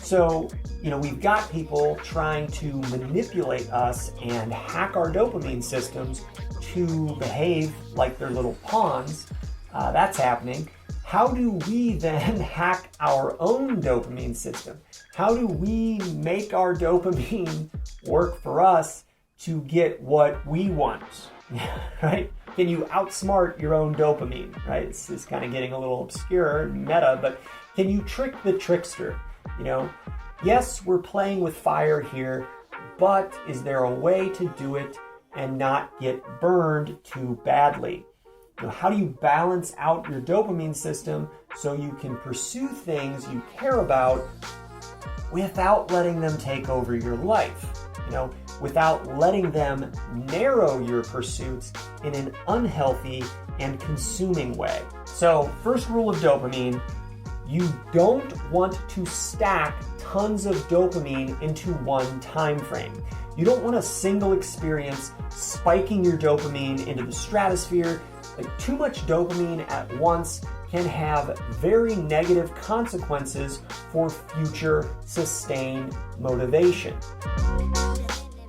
So, we've got people trying to manipulate us and hack our dopamine systems to behave like they're little pawns. That's happening. How do we then hack our own dopamine system? How do we make our dopamine work for us to get what we want, right? Can you outsmart your own dopamine, right? It's kind of getting a little obscure and meta, but can you trick the trickster? Yes, we're playing with fire here, but is there a way to do it and not get burned too badly? How do you balance out your dopamine system so you can pursue things you care about without letting them take over your life? Without letting them narrow your pursuits in an unhealthy and consuming way. So, first rule of dopamine, you don't want to stack tons of dopamine into one time frame. You don't want a single experience spiking your dopamine into the stratosphere. Too much dopamine at once can have very negative consequences for future sustained motivation.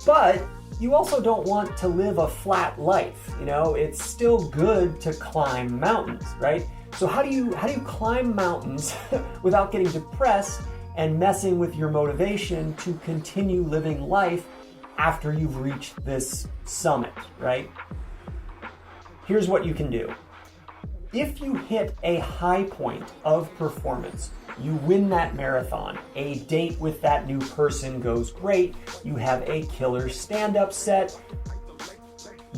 But you also don't want to live a flat life. It's still good to climb mountains, right? So how do you climb mountains without getting depressed and messing with your motivation to continue living life after you've reached this summit, right? Here's what you can do. If you hit a high point of performance, you win that marathon, a date with that new person goes great, you have a killer stand-up set,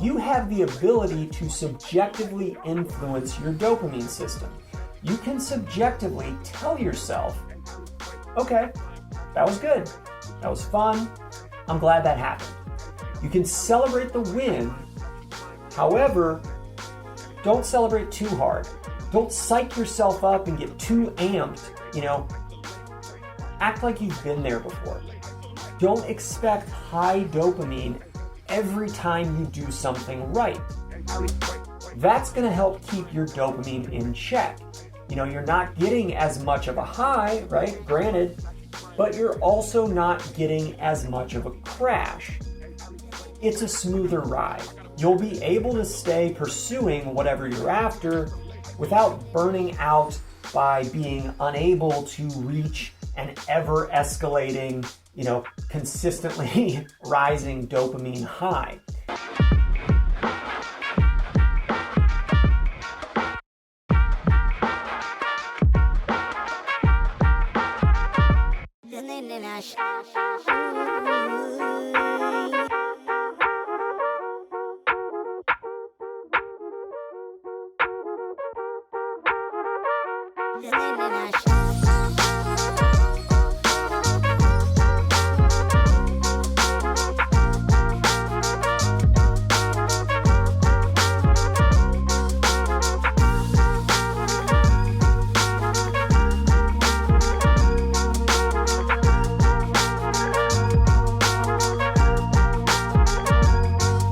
you have the ability to subjectively influence your dopamine system. You can subjectively tell yourself, okay, that was good, that was fun, I'm glad that happened. You can celebrate the win. However, don't celebrate too hard. Don't psych yourself up and get too amped. Act like you've been there before. Don't expect high dopamine every time you do something right. That's going to help keep your dopamine in check. You're not getting as much of a high, right? Granted, but you're also not getting as much of a crash. It's a smoother ride. You'll be able to stay pursuing whatever you're after without burning out by being unable to reach an ever-escalating, consistently rising dopamine high. The